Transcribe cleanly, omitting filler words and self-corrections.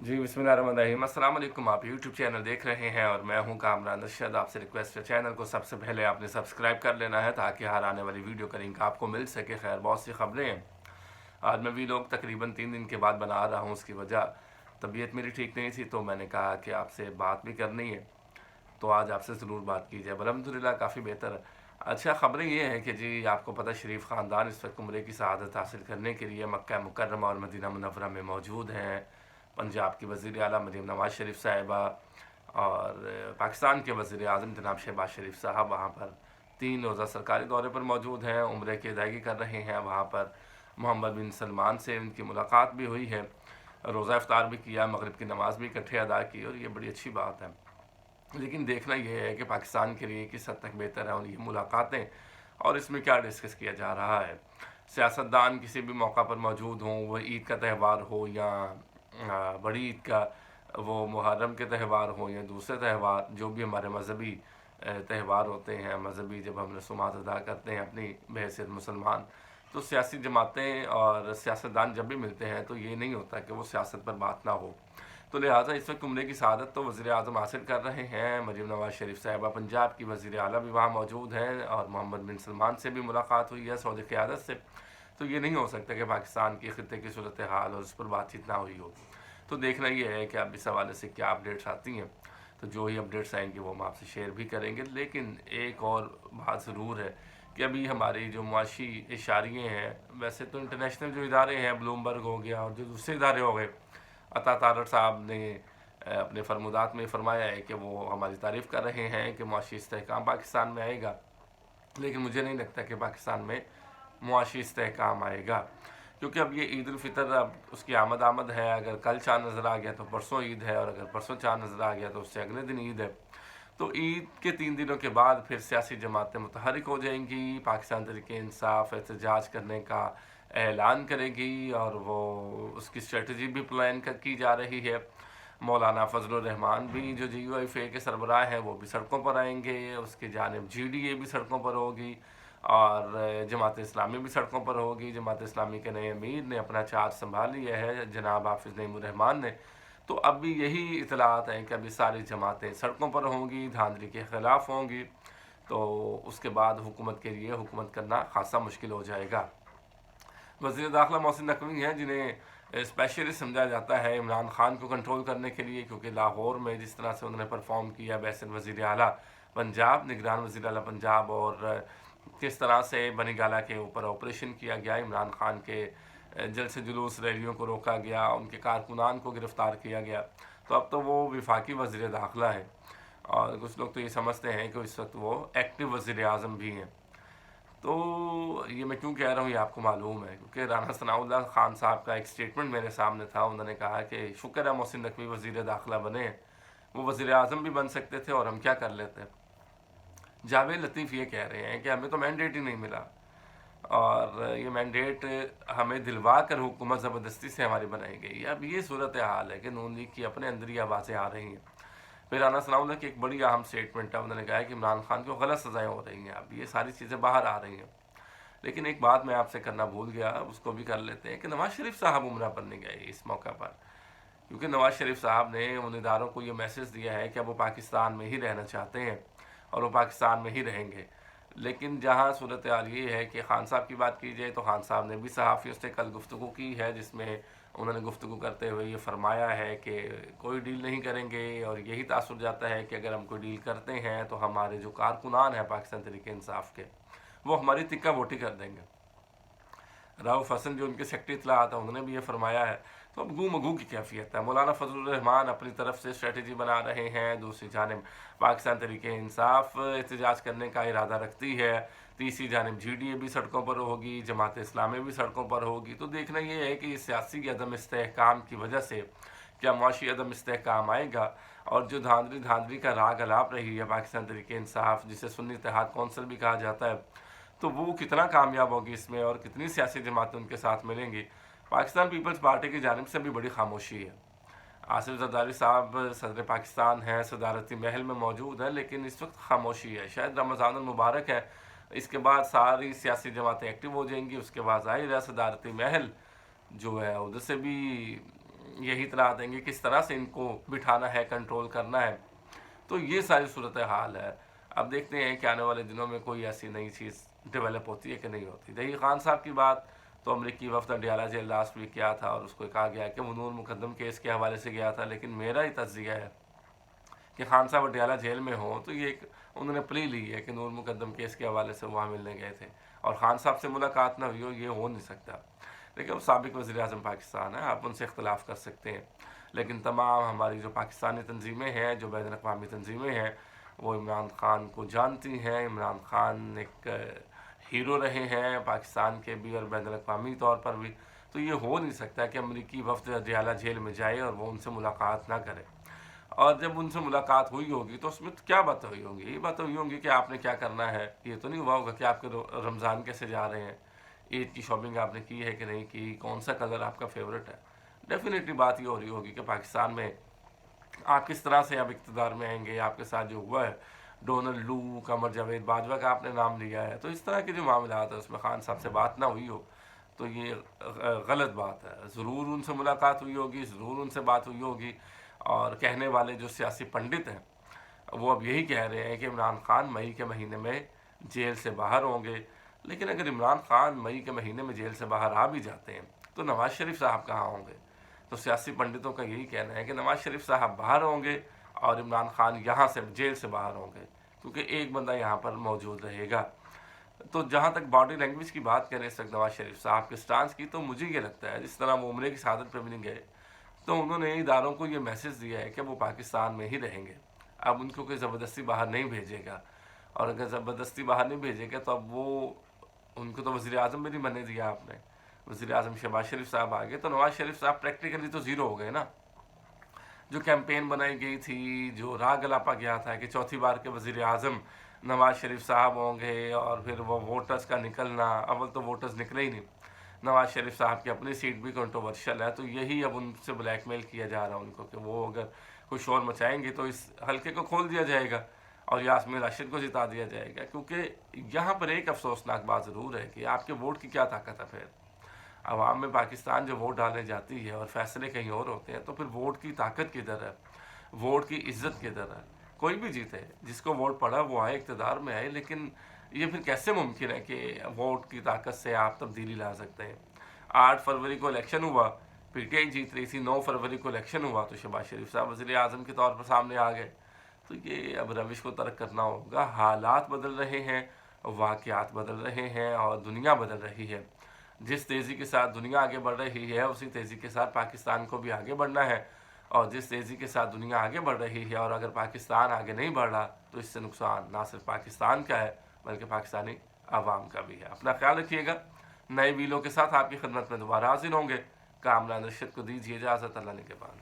जी बिस्मिल्लाहिर्रहमानिर्रहीम। अस्सलाम वालेकुम। आप यूट्यूब चैनल देख रहे हैं और मैं हूं कामरान अरशद। आपसे रिक्वेस्ट है, चैनल को सबसे पहले आपने सब्सक्राइब कर लेना है ताकि हर आने वाली वीडियो का लिंक आपको मिल सके। खैर, बहुत सी खबरें हैं। आज मैं वीलॉग तकरीबन 3 दिन के बाद बना रहा हूं। उसकी वजह तबीयत मेरी ठीक नहीं थी, तो मैंने कहा कि आपसे बात भी करनी है, तो आज आपसे ज़रूर बात की जाए। अल्हम्दुलिल्लाह काफ़ी बेहतर है। अच्छा, ख़बरें ये हैं कि जी आपको पता, शरीफ ख़ानदान इस वक्त उम्रे की सआदत हासिल करने के लिए मक्का मुकर्रमा और मदीना मुनव्वरा में मौजूद हैं। पंजाब की वज़ीर आला मरीम नवाज़ शरीफ साहिबा और पाकिस्तान के वज़ीर आज़म जनाब शहबाज शरीफ साहब वहाँ पर 3 रोज़ा सरकारी दौरे पर मौजूद हैं। उम्रे की अदायगी कर रहे हैं। वहाँ पर मोहम्मद बिन सलमान से उनकी मुलाकात भी हुई है, रोज़ा इफ्तार भी किया, मगरिब की नमाज़ भी इकट्ठे अदा की, और ये बड़ी अच्छी बात है। लेकिन देखना यह है कि पाकिस्तान के लिए किस हद तक बेहतर है और ये मुलाकातें, और इसमें क्या डिस्कस किया जा रहा है। सियासतदान किसी भी मौका पर मौजूद हों, वह ईद का त्यौहार हो या बड़ी ईद का, वो मुहर्रम के त्यौहार हो या दूसरे त्यौहार, जो भी हमारे मजहबी त्यौहार होते हैं, मजहबी जब हम रसूमात अदा करते हैं अपनी बहैसियत मुसलमान, तो सियासी जमातें और सियासतदान जब भी मिलते हैं तो ये नहीं होता कि वो सियासत पर बात ना हो। तो लिहाजा इस वक्त उम्रे की सआदत तो वज़ीर आज़म हासिल कर रहे हैं। मरीम नवाज़ शरीफ साहिबा पंजाब की वज़ीर आला भी वहाँ मौजूद हैं और मोहम्मद बिन सलमान से भी मुलाकात हुई है, सऊदी क़यादत से। तो ये नहीं हो सकता कि पाकिस्तान की ख़ित्ते की सूरत हाल और उस पर बातचीत ना हुई हो। तो देखना ये है कि अब इस हवाले से क्या अपडेट्स आती हैं। तो जो ही अपडेट्स आएंगे वो हम आपसे शेयर भी करेंगे। लेकिन एक और बात ज़रूर है कि अभी हमारी जो मुआशी इशारिये हैं, वैसे तो इंटरनेशनल जो इदारे हैं, ब्लूमबर्ग हो गया और जो दूसरे इदारे हो गए, अता तारड़ साहब ने अपने फरमुदात में फरमाया है कि वो हमारी तारीफ़ कर रहे हैं कि मुआशी इस्तेहकाम पाकिस्तान में आएगा। लेकिन मुझे नहीं लगता कि पाकिस्तान में मुआशी इस्तेहकाम आएगा, क्योंकि अब ये ईद उल फितर, अब उसकी आमद है। अगर कल चाँद नज़र आ गया तो परसों ईद है, और अगर परसों चाँद नज़र आ गया तो उससे अगले दिन ईद है। तो ईद के 3 दिनों के बाद फिर सियासी जमातें मुतहरिक हो जाएंगी, पाकिस्तान तहरीक इंसाफ एहतजाज करने का ऐलान करेगी, और वो उसकी स्ट्रेटजी भी प्लान की जा रही है। मौलाना फजलुर रहमान भी, जो GUIFA के सरबराह हैं, वो भी सड़कों पर आएंगे। उसकी जानिब GDA भी सड़कों पर होगी और जमात इस्लामी भी सड़कों पर होगी। जमात इस्लामी के नए अमीर ने अपना चार्ज संभाल लिया है, जनाब हाफिज़ नईमुर्रहमान ने। तो अब भी यही इतलात हैं कि अभी सारी जमातें सड़कों पर होंगी, धांधली के ख़िलाफ़ होंगी। तो उसके बाद हुकूमत के लिए हुकूमत करना खासा मुश्किल हो जाएगा। वज़ीर दाखिला मोहसिन नकवी हैं, जिन्हें स्पेशलिस्ट समझा जाता है इमरान खान को कंट्रोल करने के लिए, क्योंकि लाहौर में जिस तरह से उन्होंने परफॉर्म किया बैसिल वज़ीर आला पंजाब, निगरान वज़ीर आला पंजाब, और किस तरह से बनी गाला के ऊपर ऑपरेशन किया गया, इमरान खान के जलसे जुलूस रैलियों को रोका गया, उनके कारकुनान को गिरफ़्तार किया गया। तो अब तो वो वफाकी वज़ीर दाखिला है, और कुछ लोग तो ये समझते हैं कि इस वक्त वो एक्टिव वज़ीर आज़म भी हैं। तो ये मैं क्यों कह रहा हूँ, ये आपको मालूम है, क्योंकि राना सनाउल्लाह खान साहब का एक स्टेटमेंट मेरे सामने था। उन्होंने कहा कि शुक्र है मोहसिन नकवी वज़ीर दाखिला बने, वो वज़ीर आज़म भी बन सकते थे और हम क्या कर लेते। जावेद लतीफ़ ये कह रहे हैं कि हमें तो मैंडेट ही नहीं मिला, और ये मैंडेट हमें दिलवा कर हुकूमत ज़बरदस्ती से हमारी बनाई गई। अब ये सूरत हाल है कि नून लीग की अपने अंदर ही आवाज़ें आ रही हैं। फिर राना सनाउल्लाह की एक बड़ी अहम स्टेटमेंट है, उन्होंने कहा है कि इमरान खान को गलत सज़ाएँ हो रही हैं। अब ये सारी चीज़ें बाहर आ रही हैं। लेकिन एक बात मैं आपसे करना भूल गया, उसको भी कर लेते हैं कि नवाज़ शरीफ साहब उम्रा पर नहीं गए इस मौका पर, क्योंकि नवाज़ शरीफ साहब ने उन इदारों को ये मैसेज दिया है कि अब वो पाकिस्तान में ही रहना चाहते हैं और वो पाकिस्तान में ही रहेंगे। लेकिन जहाँ सूरत हाल ये है कि खान साहब की बात की जाए तो खान साहब ने भी सहाफ़ियों से कल गुफ्तगू की है, जिसमें उन्होंने गुफ्तगू करते हुए ये फरमाया है कि कोई डील नहीं करेंगे, और यही तासुर जाता है कि अगर हम कोई डील करते हैं तो हमारे जो कारकुनान हैं पाकिस्तान तहरीक इंसाफ के, वो हमारी तिक्का बोटी कर देंगे। राउफ हसन जो उनके सेक्रेटरी इतला था, उन्होंने भी ये फरमाया है। तो अब गू मगू की कैफियत है। मौलाना फजलुर रहमान अपनी तरफ से स्ट्रेटजी बना रहे हैं, दूसरी जानिब पाकिस्तान तहरीक इंसाफ एहतजाज करने का इरादा रखती है, तीसरी जानिब GDA भी सड़कों पर होगी, जमात इस्लामी भी सड़कों पर होगी। तो देखना ये है कि सियासी अदम इस्तेहकाम की वजह से क्या मुआशी अदम इस्तेहकाम आएगा, और जो धांधली का राग अलाप रही है पाकिस्तान तहरीक इंसाफ, जिसे सुन्नी इत्तेहाद कौंसिल भी कहा जाता है, तो वो कितना कामयाब होगी इसमें, और कितनी सियासी जमातें उनके साथ मिलेंगी। पाकिस्तान पीपल्स पार्टी की जानिब से भी बड़ी खामोशी है। आसिफ जरदारी साहब सदर पाकिस्तान हैं, सदारती महल में मौजूद हैं, लेकिन इस वक्त खामोशी है। शायद रमज़ान मुबारक है, इसके बाद सारी सियासी जमातें एक्टिव हो जाएंगी। उसके बाद ज़ाहिर है सदारती महल जो है उधर से भी یہی اطلاع دیں گے کس طرح سے ان کو بٹھانا ہے، کنٹرول کرنا ہے. تو یہ ساری صورتحال ہے. اب دیکھتے ہیں کہ آنے والے دنوں میں کوئی ایسی نئی چیز ڈیولپ ہوتی ہے کہ نہیں ہوتی. رہی خان صاحب کی بات، تو امریکی وفد اڈیالہ جیل لاسٹ ویک گیا تھا اور اس کو کہا گیا کہ وہ نور مقدم کیس کے حوالے سے گیا تھا، لیکن میرا ہی تجزیہ ہے کہ خان صاحب اڈیالہ جیل میں ہوں تو یہ ایک انہوں نے پلی لی ہے کہ نور مقدم کیس کے حوالے سے وہاں ملنے گئے تھے اور خان صاحب سے ملاقات نہ ہوئی ہو، یہ ہو نہیں سکتا. لیکن وہ سابق وزیر اعظم پاکستان ہے، آپ ان سے اختلاف کر سکتے ہیں، لیکن تمام ہماری جو پاکستانی تنظیمیں ہیں، جو بین الاقوامی تنظیمیں ہیں، وہ عمران خان کو جانتی ہیں. عمران خان ایک ہیرو رہے ہیں پاکستان کے بھی اور بین الاقوامی طور پر بھی. تو یہ ہو نہیں سکتا کہ امریکی وفد اڈیالہ جیل میں جائے اور وہ ان سے ملاقات نہ کرے. اور جب ان سے ملاقات ہوئی ہوگی تو اس میں کیا باتیں ہوئی ہوں گی؟ یہ باتیں ہوئی ہوں گی کہ آپ نے کیا کرنا ہے. یہ تو نہیں ہوا ہوگا کہ آپ کے رمضان کیسے جا رہے ہیں، عید کی شاپنگ آپ نے کی ہے کہ نہیں کی، کون سا کلر آپ کا فیوریٹ ہے. ڈیفینیٹلی بات یہ ہو رہی ہوگی کہ پاکستان میں آپ کس طرح سے اب اقتدار میں آئیں گے. آپ کے ساتھ جو ہوا ہے ڈونلڈ لو، قمر جاوید باجوہ کا آپ نے نام لیا ہے، تو اس طرح کے جو معاملات ہیں اس میں خان صاحب سے بات نہ ہوئی ہو تو یہ غلط بات ہے. ضرور ان سے ملاقات ہوئی ہوگی، ضرور ان سے بات ہوئی ہوگی. اور کہنے والے جو سیاسی پنڈت ہیں وہ اب یہی کہہ رہے ہیں کہ عمران خان مئی کے مہینے میں جیل سے باہر ہوں گے. لیکن اگر عمران خان مئی کے مہینے میں جیل سے باہر آ بھی جاتے ہیں تو نواز شریف صاحب کہاں ہوں گے؟ تو سیاسی پنڈتوں کا یہی کہنا ہے کہ نواز شریف صاحب باہر ہوں گے اور عمران خان یہاں سے جیل سے باہر ہوں گے، کیونکہ ایک بندہ یہاں پر موجود رہے گا. تو جہاں تک باڈی لینگویج کی بات کریں اس وقت نواز شریف صاحب کے سٹانس کی، تو مجھے یہ لگتا ہے جس طرح وہ عمرے کی شہادت پہ بھی نہیں گئے تو انہوں نے اداروں کو یہ میسج دیا ہے کہ وہ پاکستان میں ہی رہیں گے. اب ان کو کوئی زبردستی باہر نہیں بھیجے گا، اور اگر زبردستی باہر نہیں بھیجے گا تو اب وہ ان کو تو وزیر اعظم بھی نہیں بننے دیا آپ نے. وزیر اعظم شہباز شریف صاحب آ گئے تو نواز شریف صاحب پریکٹیکلی تو زیرو ہو گئے نا. جو کیمپین بنائی گئی تھی، جو راہ گلاپا گیا تھا کہ چوتھی بار کے وزیر اعظم نواز شریف صاحب ہوں گے اور پھر وہ ووٹرز کا نکلنا، اول تو ووٹرز نکلے ہی نہیں. نواز شریف صاحب کی اپنی سیٹ بھی کنٹروورشل ہے، تو یہی اب ان سے بلیک میل کیا جا رہا ہے ان کو کہ وہ اگر کوئی شور مچائیں گے تو اس حلقے کو کھول دیا جائے گا اور یاسمین راشد کو جتا دیا جائے گا. کیونکہ یہاں پر ایک افسوسناک بات ضرور ہے کہ آپ کے ووٹ کی کیا طاقت ہے. پھر عوام میں پاکستان جو ووٹ ڈالنے جاتی ہے اور فیصلے کہیں اور ہوتے ہیں تو پھر ووٹ کی طاقت کدھر ہے، ووٹ کی عزت کدھر ہے؟ کوئی بھی جیتے، جس کو ووٹ پڑا وہ آئے، اقتدار میں آئے، لیکن یہ پھر کیسے ممکن ہے کہ ووٹ کی طاقت سے آپ تبدیلی لا سکتے ہیں؟ 8 فروری کو الیکشن ہوا، پی ٹی آئی جیت رہی تھی. 9 فروری کو الیکشن ہوا تو شہباز شریف صاحب وزیر اعظم کے طور پر سامنے آ گئے. تو یہ اب روش کو ترک کرنا ہوگا. حالات بدل رہے ہیں، واقعات بدل رہے ہیں اور دنیا بدل رہی ہے. جس تیزی کے ساتھ دنیا آگے بڑھ رہی ہے اسی تیزی کے ساتھ پاکستان کو بھی آگے بڑھنا ہے. اور جس تیزی کے ساتھ دنیا آگے بڑھ رہی ہے اور اگر پاکستان آگے نہیں بڑھ رہا تو اس سے نقصان نہ صرف پاکستان کا ہے بلکہ پاکستانی عوام کا بھی ہے. اپنا خیال رکھیے گا. نئے ویلوں کے ساتھ آپ کی خدمت میں دوبارہ حاضر ہوں گے. کامران رشید کو دیجیے اجازت. اللہ نگہبان.